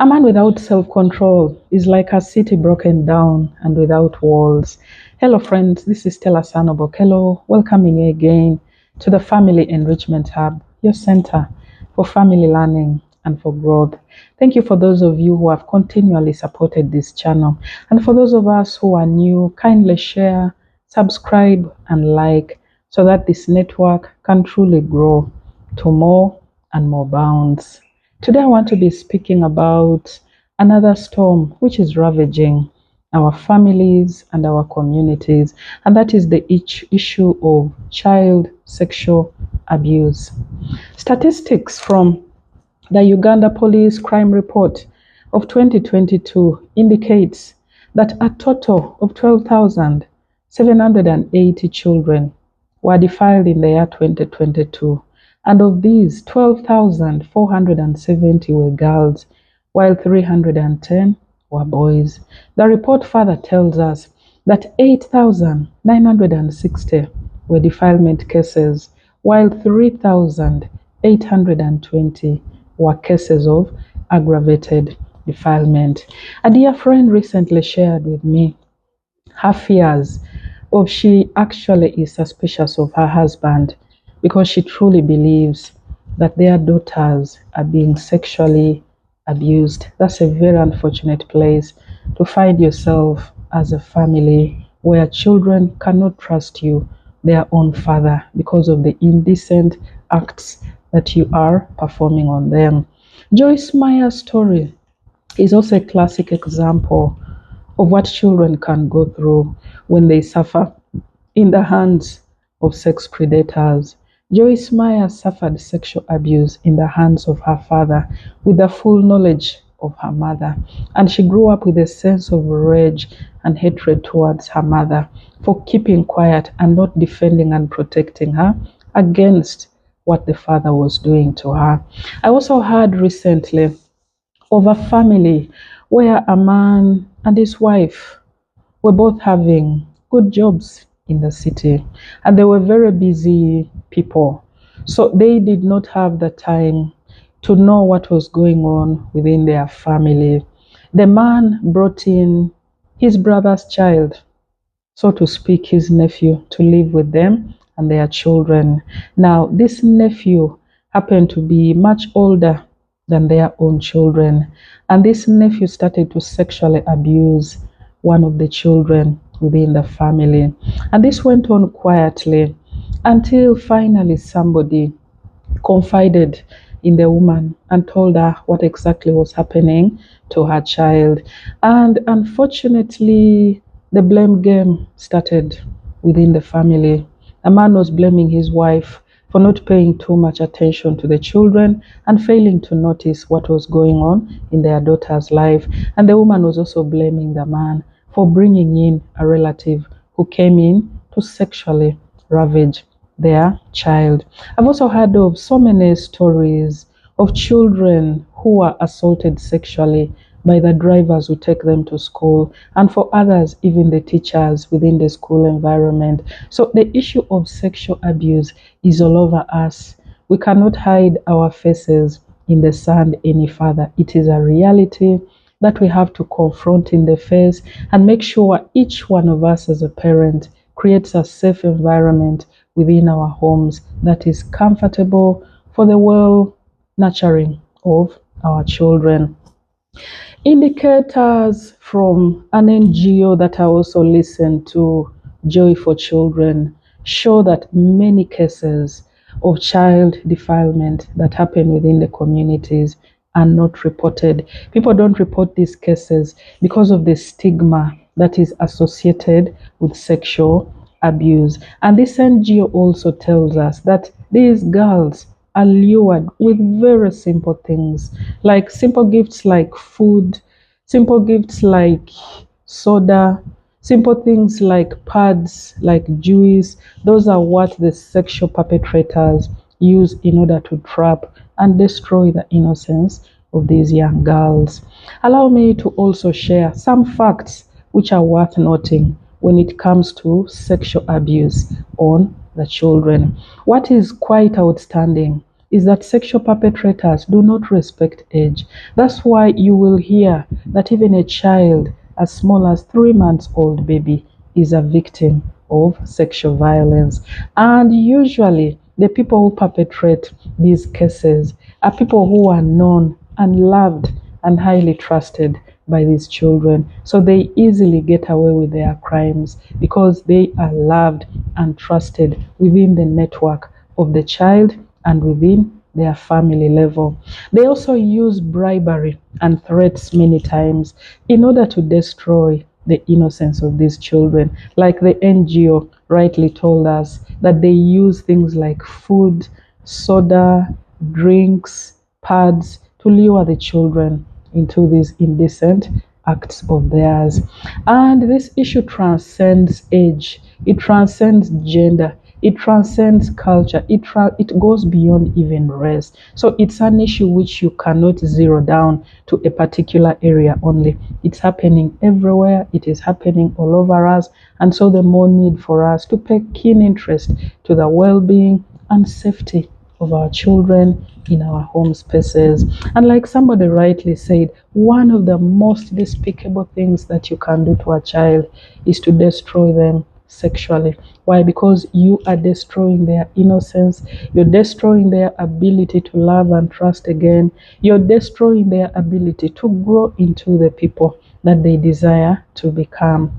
A man without self-control is like a city broken down and without walls. Hello friends, this is Stella Sanobokelo, welcoming you again to the Family Enrichment Hub, your center for family learning and for growth. Thank you for those of you who have continually supported this channel. And for those of us who are new, kindly share, subscribe and like so that this network can truly grow to more and more bounds. Today I want to be speaking about another storm which is ravaging our families and our communities, and that is the issue of child sexual abuse. Statistics from the Uganda Police Crime Report of 2022 indicates that a total of 12,780 children were defiled in the year 2022, and of these, 12,470 were girls, while 310 were boys. The report further tells us that 8,960 were defilement cases, while 3,820 were cases of aggravated defilement. A dear friend recently shared with me her fears of she actually is suspicious of her husband because she truly believes that their daughters are being sexually abused. That's a very unfortunate place to find yourself as a family where children cannot trust you, their own father, because of the indecent acts that you are performing on them. Joyce Meyer's story is also a classic example of what children can go through when they suffer in the hands of sex predators. Joyce Meyer suffered sexual abuse in the hands of her father with the full knowledge of her mother, and she grew up with a sense of rage and hatred towards her mother for keeping quiet and not defending and protecting her against what the father was doing to her. I also heard recently of a family where a man and his wife were both having good jobs in the city, and they were very busy people. So they did not have the time to know what was going on within their family. The man brought in his brother's child, so to speak, his nephew, to live with them and their children. Now, this nephew happened to be much older than their own children, and this nephew started to sexually abuse one of the children within the family. And this went on quietly until finally somebody confided in the woman and told her what exactly was happening to her child. And unfortunately, the blame game started within the family. A man was blaming his wife for not paying too much attention to the children and failing to notice what was going on in their daughter's life. And the woman was also blaming the man for bringing in a relative who came in to sexually ravage their child. I've also heard of so many stories of children who are assaulted sexually by the drivers who take them to school, and for others, even the teachers within the school environment. So the issue of sexual abuse is all over us. We cannot hide our faces in the sand any further. It is a reality that we have to confront in the face and make sure each one of us as a parent creates a safe environment within our homes that is comfortable for the well nurturing of our children. Indicators from an NGO that I also listen to, Joy for Children, show that many cases of child defilement that happen within the communities are not reported. People don't report these cases because of the stigma that is associated with sexual abuse. And this NGO also tells us that these girls are lured with very simple things, like simple gifts like food, simple gifts like soda, simple things like pads, like juice. Those are what the sexual perpetrators use in order to trap and destroy the innocence of these young girls. Allow me to also share some facts which are worth noting when it comes to sexual abuse on the children. What is quite outstanding is that sexual perpetrators do not respect age. That's why you will hear that even a child as small as 3 months old baby is a victim of sexual violence. And usually the people who perpetrate these cases are people who are known and loved and highly trusted by these children. So they easily get away with their crimes because they are loved and trusted within the network of the child and within their family level. They also use bribery and threats many times in order to destroy the innocence of these children. Like the NGO rightly told us, that they use things like food, soda, drinks, pads to lure the children into these indecent acts of theirs. And this issue transcends age, it transcends gender, it transcends culture, it goes beyond even race. So it's an issue which you cannot zero down to a particular area only. It's happening everywhere, it is happening all over us. And so the more need for us to pay keen interest to the well-being and safety of our children in our home spaces. And like somebody rightly said, one of the most despicable things that you can do to a child is to destroy them sexually. Why? Because you are destroying their innocence, you're destroying their ability to love and trust again, you're destroying their ability to grow into the people that they desire to become.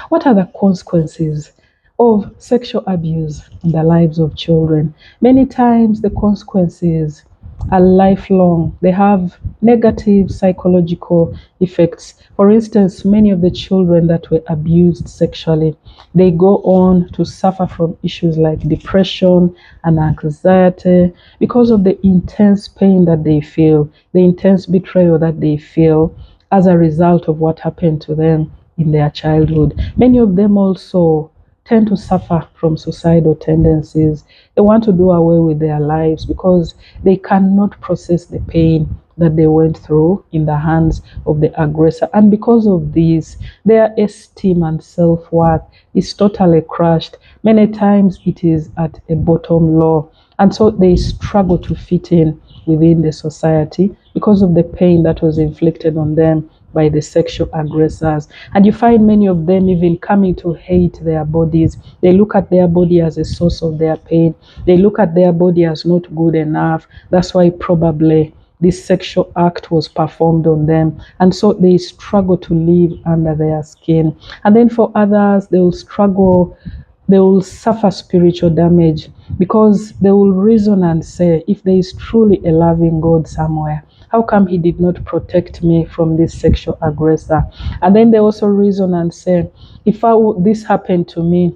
What are the consequences of sexual abuse in the lives of children? Many times the consequences are lifelong. They have negative psychological effects. For instance, many of the children that were abused sexually, they go on to suffer from issues like depression and anxiety because of the intense pain that they feel, the intense betrayal that they feel as a result of what happened to them in their childhood. Many of them also tend to suffer from suicidal tendencies. They want to do away with their lives because they cannot process the pain that they went through in the hands of the aggressor. And because of this, their esteem and self-worth is totally crushed. Many times it is at a bottom low. And so they struggle to fit in within the society because of the pain that was inflicted on them by the sexual aggressors. And you find many of them even coming to hate their bodies. They look at their body as a source of their pain. They look at their body as not good enough. That's why probably this sexual act was performed on them. And so they struggle to live under their skin. And then for others, they will struggle, they will suffer spiritual damage because they will reason and say, if there is truly a loving God somewhere, how come he did not protect me from this sexual aggressor? And then they also reason and say, if this happened to me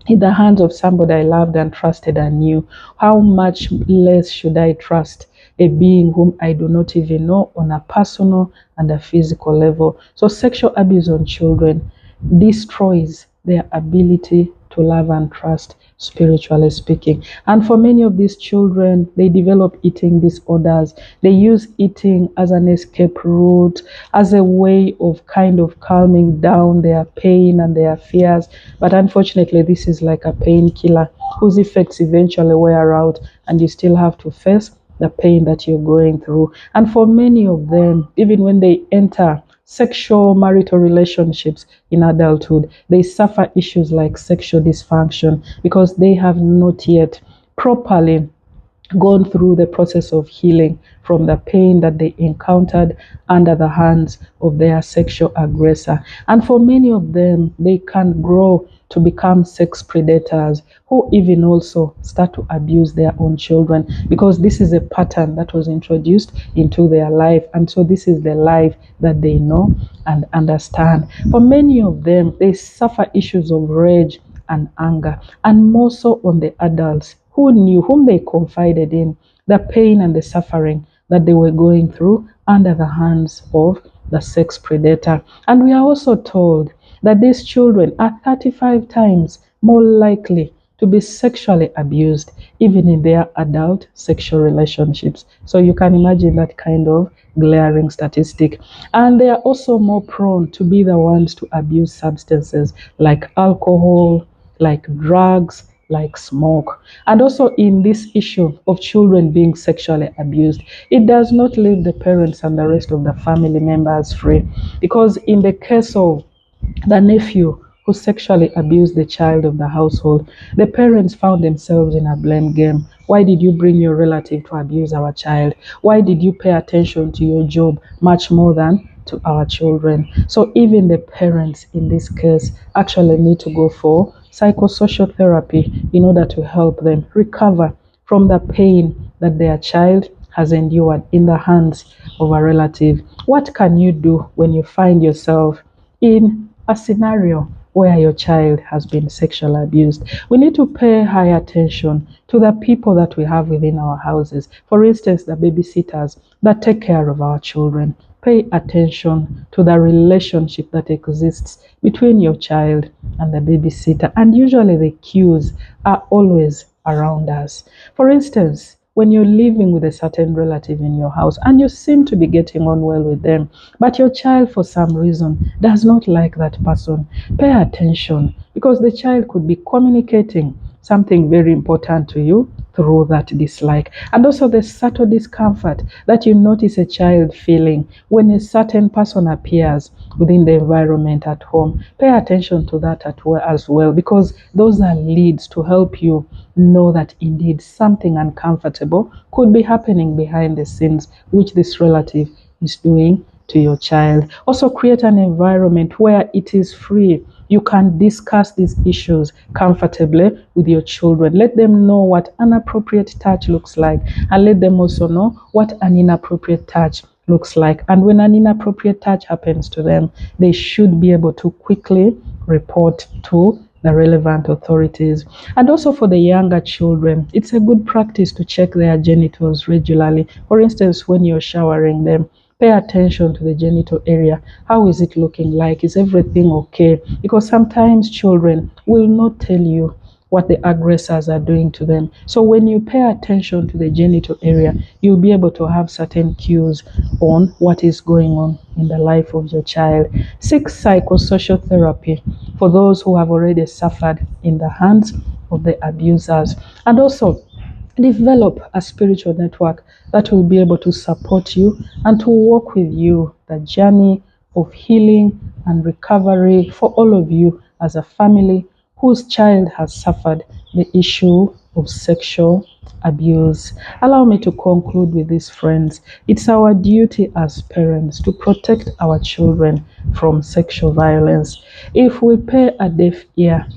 in the hands of somebody I loved and trusted and knew, how much less should I trust a being whom I do not even know on a personal and a physical level? So sexual abuse on children destroys their ability to love and trust, spiritually speaking. And for many of these children, they develop eating disorders. They use eating as an escape route, as a way of kind of calming down their pain and their fears. But unfortunately, this is like a painkiller whose effects eventually wear out, and you still have to face the pain that you're going through. And for many of them, even when they enter sexual marital relationships in adulthood, they suffer issues like sexual dysfunction because they have not yet properly gone through the process of healing from the pain that they encountered under the hands of their sexual aggressor. And for many of them, they can grow to become sex predators who even also start to abuse their own children because this is a pattern that was introduced into their life. And so this is the life that they know and understand. For many of them, they suffer issues of rage and anger, and more so on the adults who knew, whom they confided in, the pain and the suffering that they were going through under the hands of the sex predator. And we are also told that these children are 35 times more likely to be sexually abused, even in their adult sexual relationships. So you can imagine that kind of glaring statistic. And they are also more prone to be the ones to abuse substances like alcohol, like drugs, like smoke. And also in this issue of children being sexually abused, it does not leave the parents and the rest of the family members free. Because in the case of the nephew who sexually abused the child of the household, the parents found themselves in a blame game. Why did you bring your relative to abuse our child? Why did you pay attention to your job much more than to our children? So even the parents in this case actually need to go for psychosocial therapy in order to help them recover from the pain that their child has endured in the hands of a relative. What can you do when you find yourself in a scenario where your child has been sexually abused? We need to pay high attention to the people that we have within our houses. For instance, the babysitters that take care of our children. Pay attention to the relationship that exists between your child and the babysitter. And usually the cues are always around us. For instance, when you're living with a certain relative in your house and you seem to be getting on well with them, but your child for some reason does not like that person, pay attention, because the child could be communicating something very important to you through that dislike. And also the subtle discomfort that you notice a child feeling when a certain person appears within the environment at home. Pay attention to that as well, because those are leads to help you know that indeed something uncomfortable could be happening behind the scenes, which this relative is doing to your child. Also create an environment where it is free. You can discuss these issues comfortably with your children. Let them know what an appropriate touch looks like, and let them also know what an inappropriate touch looks like. And when an inappropriate touch happens to them, they should be able to quickly report to the relevant authorities. And also for the younger children, it's a good practice to check their genitals regularly. For instance, when you're showering them, pay attention to the genital area. How is it looking like? Is everything okay? Because sometimes children will not tell you what the aggressors are doing to them. So when you pay attention to the genital area, you'll be able to have certain cues on what is going on in the life of your child. Seek psychosocial therapy for those who have already suffered in the hands of the abusers. And also develop a spiritual network that will be able to support you and to walk with you the journey of healing and recovery for all of you as a family whose child has suffered the issue of sexual abuse. Allow me to conclude with this, friends. It's our duty as parents to protect our children from sexual violence. If we pay a deaf ear,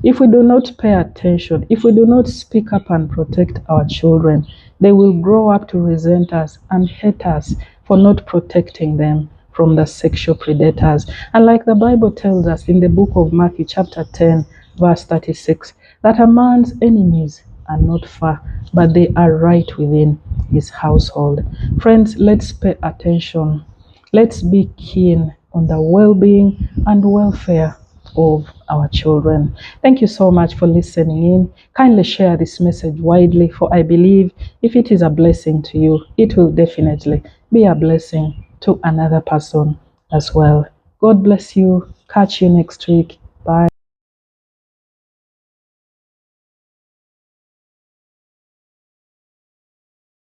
if we do not pay attention, if we do not speak up and protect our children, they will grow up to resent us and hate us for not protecting them from the sexual predators. And like the Bible tells us in the book of Matthew chapter 10, verse 36, that a man's enemies are not far, but they are right within his household. Friends, let's pay attention. Let's be keen on the well-being and welfare of our children. Thank you so much for listening in. Kindly share this message widely, for I believe if it is a blessing to you, it will definitely be a blessing to another person as well. God bless you. Catch you next week. Bye.